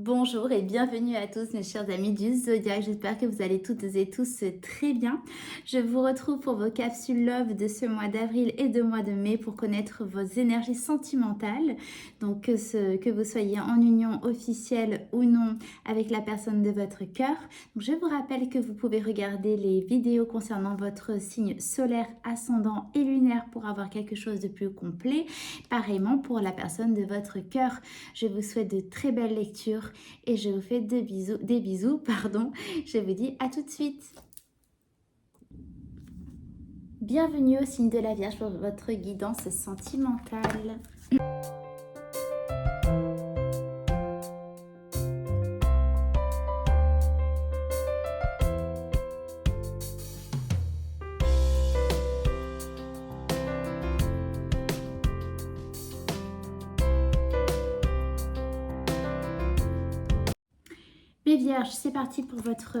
Bonjour et bienvenue à tous mes chers amis du Zodiaque, j'espère que vous allez toutes et tous très bien. Je vous retrouve pour vos capsules Love de ce mois d'avril et de mois de mai pour connaître vos énergies sentimentales. Donc que vous soyez en union officielle ou non avec la personne de votre cœur. Donc, je vous rappelle que vous pouvez regarder les vidéos concernant votre signe solaire, ascendant et lunaire pour avoir quelque chose de plus complet. Pareillement pour la personne de votre cœur. Je vous souhaite de très belles lectures et je vous fais des bisous, pardon. Je vous dis à tout de suite. Bienvenue au signe de la Vierge pour votre guidance sentimentale. Mes Vierges, c'est parti pour votre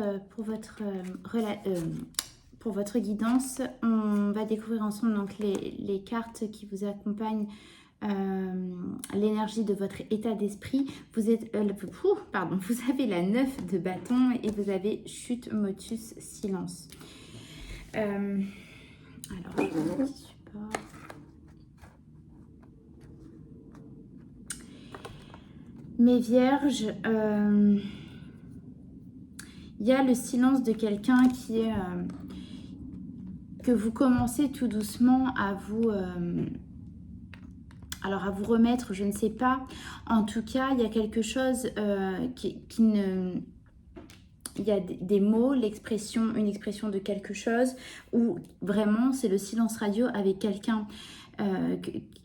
guidance. On va découvrir ensemble donc les cartes qui vous accompagnent, l'énergie de votre état d'esprit. Vous avez la 9 de bâton et vous avez chute, motus, silence. Alors, je vais un petit support. Mes Vierges, il y a le silence de quelqu'un qui est que vous commencez tout doucement à vous remettre, je ne sais pas. En tout cas, il y a quelque chose qui ne... Il y a des mots, une expression de quelque chose où vraiment c'est le silence radio avec quelqu'un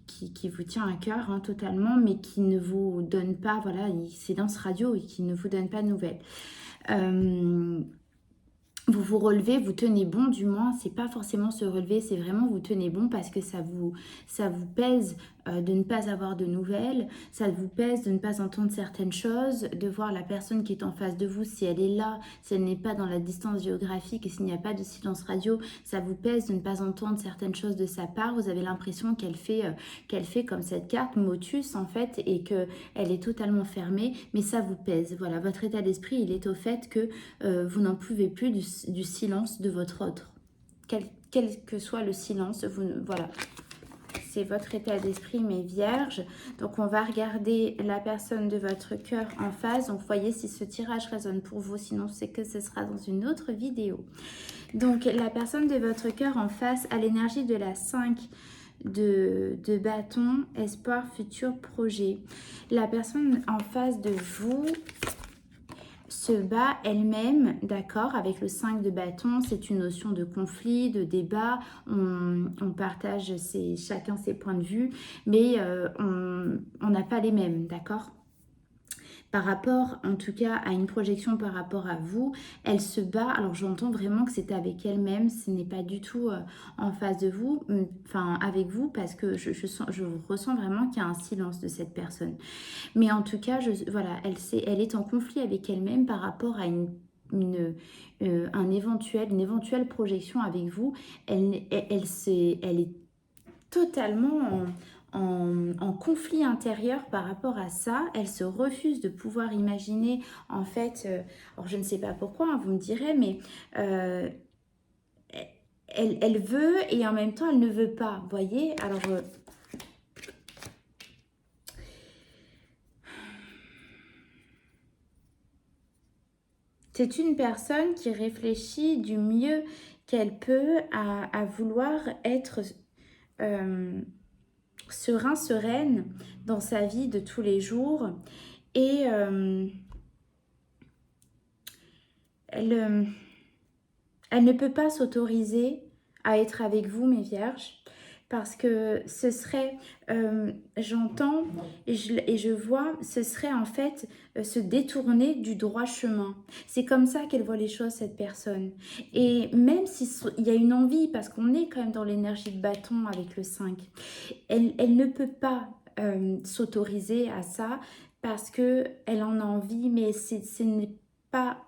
qui vous tient à cœur totalement, mais qui ne vous donne pas, voilà, c'est dans ce radio et qui ne vous donne pas de nouvelles. Vous vous relevez, vous tenez bon, du moins, c'est pas forcément se relever, c'est vraiment vous tenez bon parce que ça vous pèse de ne pas avoir de nouvelles, ça vous pèse de ne pas entendre certaines choses, de voir la personne qui est en face de vous, si elle est là, si elle n'est pas dans la distance géographique et s'il n'y a pas de silence radio, ça vous pèse de ne pas entendre certaines choses de sa part. Vous avez l'impression qu'elle fait comme cette carte Motus en fait et qu'elle est totalement fermée, mais ça vous pèse. Voilà, votre état d'esprit, il est au fait que vous n'en pouvez plus du silence de votre autre. Quel que soit le silence, voilà. C'est votre état d'esprit, mes vierges. Donc, on va regarder la personne de votre cœur en face. Donc, voyez si ce tirage résonne pour vous. Sinon, c'est que ce sera dans une autre vidéo. Donc, la personne de votre cœur en face a l'énergie de la 5 de bâton, espoir, futur, projet. La personne en face de vous se bat elle-même, d'accord, avec le 5 de bâton. C'est une notion de conflit, de débat. On partage chacun ses points de vue, mais on n'a pas les mêmes, d'accord. Par rapport, en tout cas, à une projection par rapport à vous, elle se bat. Alors, j'entends vraiment que c'est avec elle-même, ce n'est pas du tout en face de vous, enfin, avec vous, parce que je ressens vraiment qu'il y a un silence de cette personne. Mais en tout cas, voilà, elle est en conflit avec elle-même par rapport à une éventuelle projection avec vous. Elle est totalement en conflit intérieur par rapport à ça. Elle se refuse de pouvoir imaginer, en fait, alors je ne sais pas pourquoi, vous me direz, mais elle veut et en même temps elle ne veut pas, voyez. Alors c'est une personne qui réfléchit du mieux qu'elle peut à vouloir être sereine dans sa vie de tous les jours. Et elle ne peut pas s'autoriser à être avec vous, mes vierges, parce que ce serait, j'entends et je vois, ce serait en fait se détourner du droit chemin. C'est comme ça qu'elle voit les choses, cette personne. Et même s'il y a une envie, parce qu'on est quand même dans l'énergie de bâton avec le 5, elle ne peut pas s'autoriser à ça parce qu'elle en a envie, mais ce n'est pas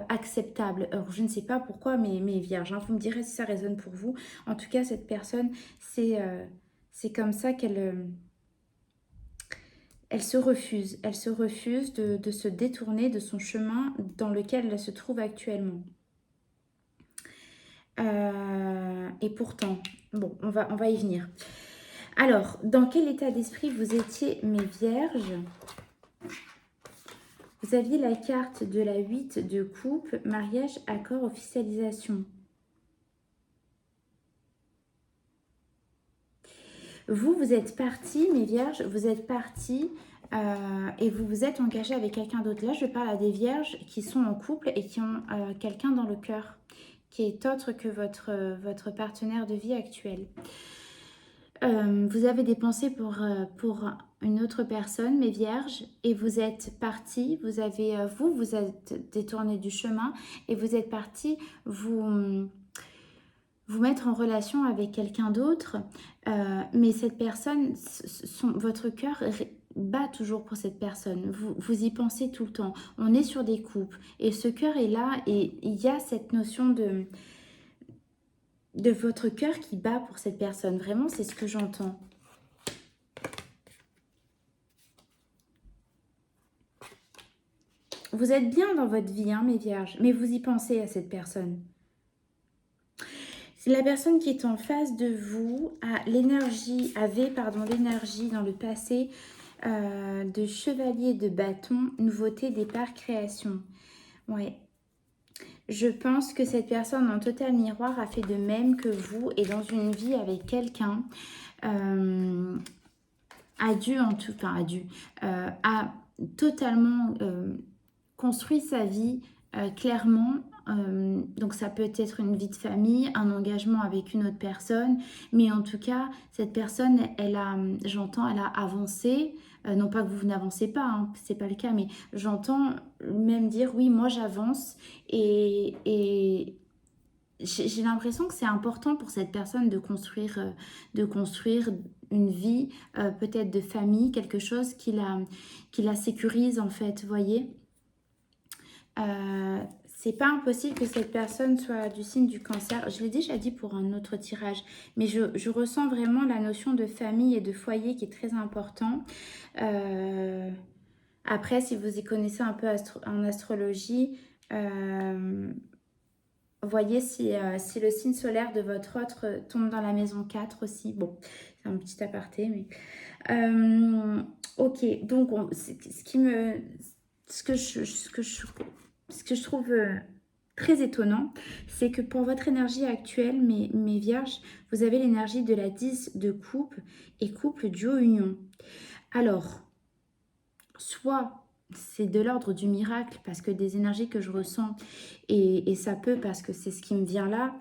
acceptable. Alors, je ne sais pas pourquoi, mais mes vierges, vous me direz si ça résonne pour vous. En tout cas, cette personne, c'est comme ça qu'elle elle se refuse de se détourner de son chemin dans lequel elle se trouve actuellement. Et pourtant, bon, on va y venir. Alors, dans quel état d'esprit vous étiez, mes vierges? Vous aviez la carte de la 8 de coupe, mariage, accord, officialisation. Vous êtes partis, mes vierges, vous êtes partis et vous vous êtes engagés avec quelqu'un d'autre. Là, je parle à des vierges qui sont en couple et qui ont quelqu'un dans le cœur, qui est autre que votre partenaire de vie actuel. Vous avez des pensées pour une autre personne, mes vierges, et vous êtes partis, vous êtes détourné du chemin et vous êtes partis vous mettre en relation avec quelqu'un d'autre, mais cette personne, votre cœur bat toujours pour cette personne, vous y pensez tout le temps, on est sur des couples, et ce cœur est là, et il y a cette notion de votre cœur qui bat pour cette personne. Vraiment, c'est ce que j'entends. Vous êtes bien dans votre vie, hein, mes vierges, mais vous y pensez à cette personne. C'est la personne qui est en face de vous, avait l'énergie dans le passé de chevalier de bâton, nouveauté, départ, création. Ouais. Je pense que cette personne en total miroir a fait de même que vous et dans une vie avec quelqu'un a totalement construit sa vie clairement. Donc ça peut être une vie de famille, un engagement avec une autre personne, mais en tout cas cette personne, elle a avancé. Non pas que vous n'avancez pas, hein, c'est pas le cas, mais j'entends même dire oui, moi j'avance et j'ai l'impression que c'est important pour cette personne de construire une vie, peut-être de famille, quelque chose qui la sécurise en fait, vous voyez. C'est pas impossible que cette personne soit du signe du Cancer. Je l'ai déjà dit pour un autre tirage, mais je ressens vraiment la notion de famille et de foyer qui est très important. Après, si vous y connaissez un peu en astrologie, voyez si le signe solaire de votre autre tombe dans la maison 4 aussi. Bon, c'est un petit aparté, mais... ok, donc ce que je trouve très étonnant, c'est que pour votre énergie actuelle, mes vierges, vous avez l'énergie de la 10 de coupe et couple duo union. Alors, soit c'est de l'ordre du miracle parce que des énergies que je ressens et ça peut parce que c'est ce qui me vient là,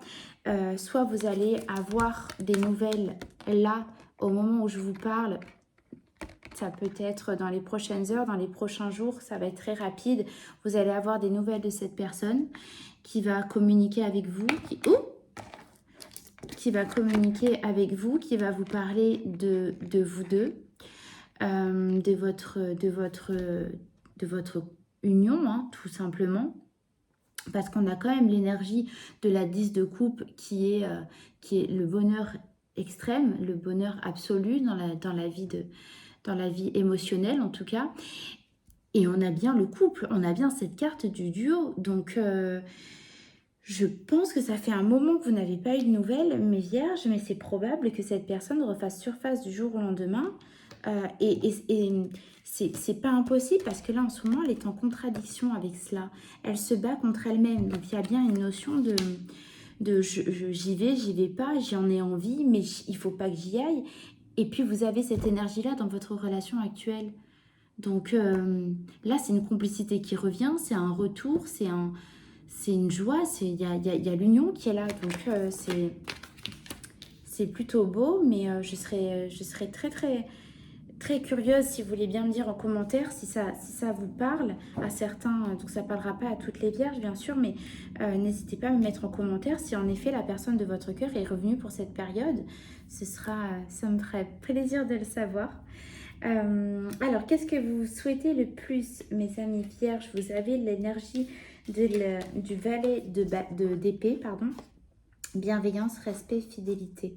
soit vous allez avoir des nouvelles là au moment où je vous parle. Ça peut être dans les prochaines heures, dans les prochains jours, ça va être très rapide. Vous allez avoir des nouvelles de cette personne qui va communiquer avec vous, qui va communiquer avec vous, qui va vous parler de vous deux, de votre union, hein, tout simplement. Parce qu'on a quand même l'énergie de la 10 de coupe qui est le bonheur extrême, le bonheur absolu dans la vie émotionnelle en tout cas. Et on a bien le couple, on a bien cette carte du duo. Donc je pense que ça fait un moment que vous n'avez pas eu de nouvelles, mes vierges, mais c'est probable que cette personne refasse surface du jour au lendemain. Et c'est pas impossible parce que là en ce moment elle est en contradiction avec cela. Elle se bat contre elle-même. Donc il y a bien une notion de j'y vais pas, j'en ai envie, mais il faut pas que j'y aille. Et puis vous avez cette énergie-là dans votre relation actuelle. Donc là, c'est une complicité qui revient, c'est un retour, c'est une joie, il y a l'union qui est là. Donc c'est plutôt beau, mais je serais très très très curieuse si vous voulez bien me dire en commentaire si ça vous parle à certains. Donc ça parlera pas à toutes les vierges bien sûr, mais n'hésitez pas à me mettre en commentaire si en effet la personne de votre cœur est revenue pour cette période. Ça me ferait plaisir de le savoir. Alors, qu'est-ce que vous souhaitez le plus, mes amis vierges? Vous avez l'énergie du valet d'épée, pardon. Bienveillance, respect, fidélité.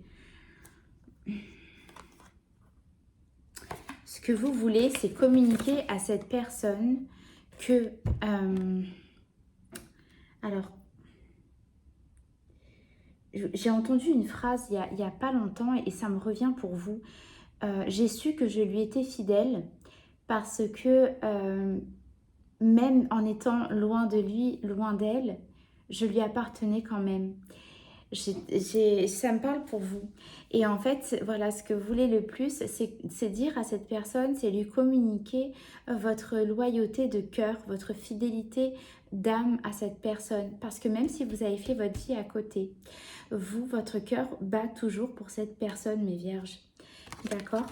Ce que vous voulez, c'est communiquer à cette personne que... alors, j'ai entendu une phrase il y a pas longtemps et ça me revient pour vous. J'ai su que je lui étais fidèle parce que même en étant loin de lui, loin d'elle, je lui appartenais quand même. Ça me parle pour vous. Et en fait, voilà, ce que vous voulez le plus, c'est dire à cette personne, c'est lui communiquer votre loyauté de cœur, votre fidélité d'âme à cette personne. Parce que même si vous avez fait votre vie à côté, vous, votre cœur bat toujours pour cette personne, mes vierges. D'accord?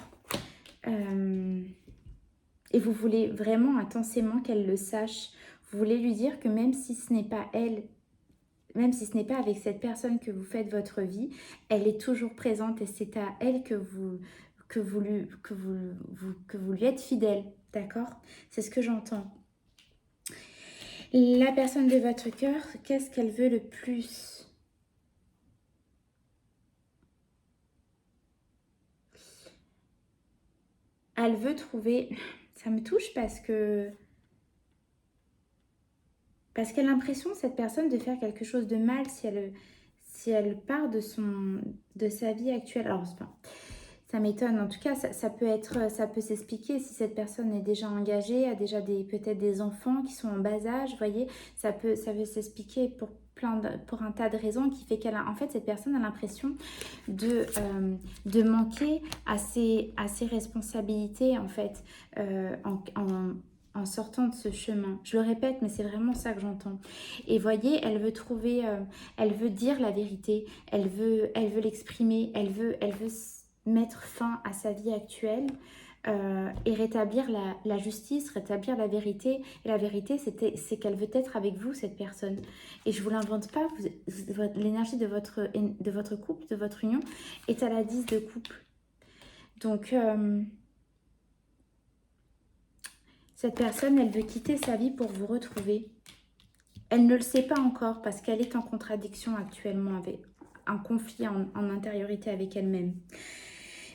Et vous voulez vraiment intensément qu'elle le sache. Vous voulez lui dire que même si ce n'est pas elle, même si ce n'est pas avec cette personne que vous faites votre vie, elle est toujours présente et c'est à elle que vous lui êtes fidèle. D'accord? C'est ce que j'entends. La personne de votre cœur, qu'est-ce qu'elle veut le plus? Elle veut trouver... Ça me touche parce qu'elle a l'impression, cette personne, de faire quelque chose de mal si elle part de sa vie actuelle. Alors, enfin, ça m'étonne. En tout cas, ça peut s'expliquer si cette personne est déjà engagée, a déjà peut-être des enfants qui sont en bas âge. Vous voyez, ça peut s'expliquer pour un tas de raisons qui fait en fait, cette personne a l'impression de manquer à ses responsabilités, en fait, en sortant de ce chemin. Je le répète, mais c'est vraiment ça que j'entends. Et voyez, elle veut trouver, elle veut dire la vérité, elle veut l'exprimer, elle veut mettre fin à sa vie actuelle et rétablir la justice, rétablir la vérité. Et la vérité, c'est qu'elle veut être avec vous, cette personne. Et je ne vous l'invente pas, l'énergie de votre couple, de votre union, est à la 10 de couple. Donc, cette personne, elle veut quitter sa vie pour vous retrouver. Elle ne le sait pas encore parce qu'elle est en contradiction actuellement, avec un conflit en intériorité avec elle-même.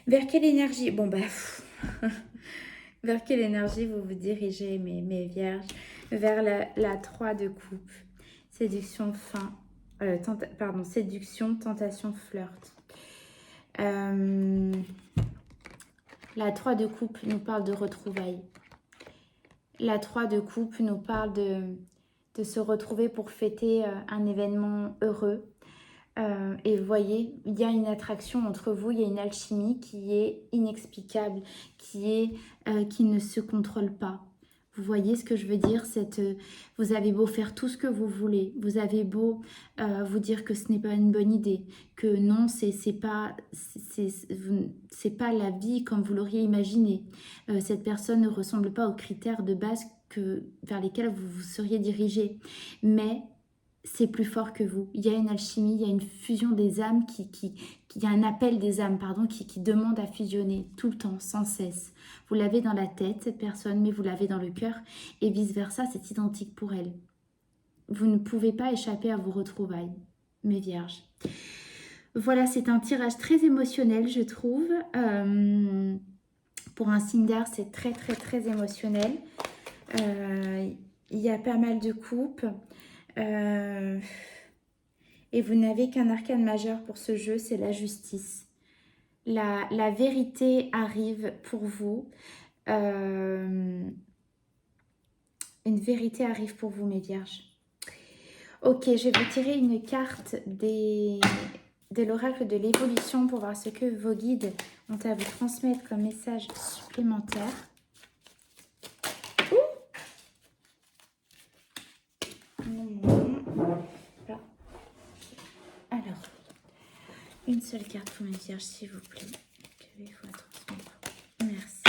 Vers quelle énergie? Bon, bah... Vers quelle énergie vous vous dirigez, mes vierges? Vers la 3 de coupe. Séduction, séduction, tentation, flirt. La 3 de coupe nous parle de retrouvailles. La 3 de coupe nous parle de se retrouver pour fêter un événement heureux. Et vous voyez, il y a une attraction entre vous, il y a une alchimie qui est inexplicable, qui ne se contrôle pas. Vous voyez ce que je veux dire? Vous avez beau faire tout ce que vous voulez, vous avez beau vous dire que ce n'est pas une bonne idée, que non, c'est pas la vie comme vous l'auriez imaginé. Cette personne ne ressemble pas aux critères de base vers lesquels vous vous seriez dirigé. Mais c'est plus fort que vous. Il y a une alchimie, il y a une fusion des âmes, il y a un appel des âmes, pardon, qui demande à fusionner tout le temps, sans cesse. Vous l'avez dans la tête, cette personne, mais vous l'avez dans le cœur, et vice-versa, c'est identique pour elle. Vous ne pouvez pas échapper à vos retrouvailles, mes vierges. Voilà, c'est un tirage très émotionnel, je trouve. Pour un signe d'air, c'est très, très, très émotionnel. Il y a pas mal de coupes. Et vous n'avez qu'un arcane majeur pour ce jeu, c'est la justice. La vérité arrive pour vous. Une vérité arrive pour vous, mes vierges. Ok, je vais vous tirer une carte de l'oracle de l'évolution pour voir ce que vos guides ont à vous transmettre comme message supplémentaire. Alors, une seule carte pour mes vierges, s'il vous plaît. Que vais-vous transmettre? Merci.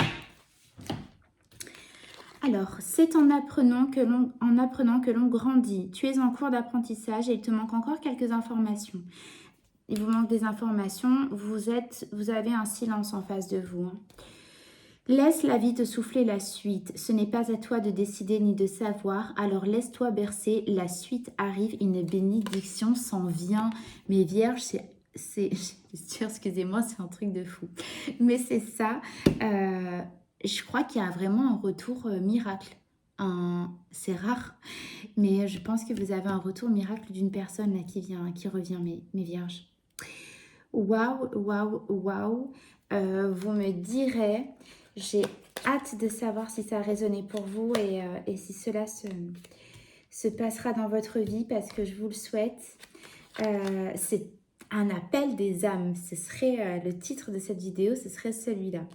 Alors, c'est en apprenant que l'on grandit. Tu es en cours d'apprentissage et il te manque encore quelques informations. Il vous manque des informations. Vous avez un silence en face de vous. Laisse la vie te souffler la suite. Ce n'est pas à toi de décider ni de savoir. Alors laisse-toi bercer. La suite arrive. Une bénédiction s'en vient. Mes vierges, excusez-moi, c'est un truc de fou. Mais c'est ça. je crois qu'il y a vraiment un retour miracle. C'est rare, mais je pense que vous avez un retour miracle d'une personne là, qui revient, mes vierges. Waouh, waouh, waouh. Vous me direz, j'ai hâte de savoir si ça a résonné pour vous et si cela se passera dans votre vie parce que je vous le souhaite. C'est un appel des âmes. Ce serait le titre de cette vidéo, ce serait celui-là.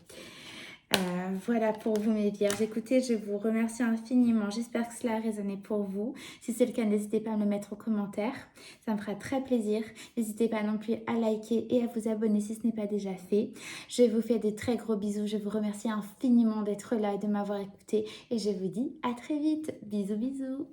Voilà pour vous mes vierges. Écoutez, je vous remercie infiniment. J'espère que cela a résonné pour vous. Si c'est le cas, n'hésitez pas à me le mettre en commentaire. Ça me fera très plaisir. N'hésitez pas non plus à liker et à vous abonner si ce n'est pas déjà fait. Je vous fais des très gros bisous. Je vous remercie infiniment d'être là et de m'avoir écouté. Et je vous dis à très vite. Bisous, bisous.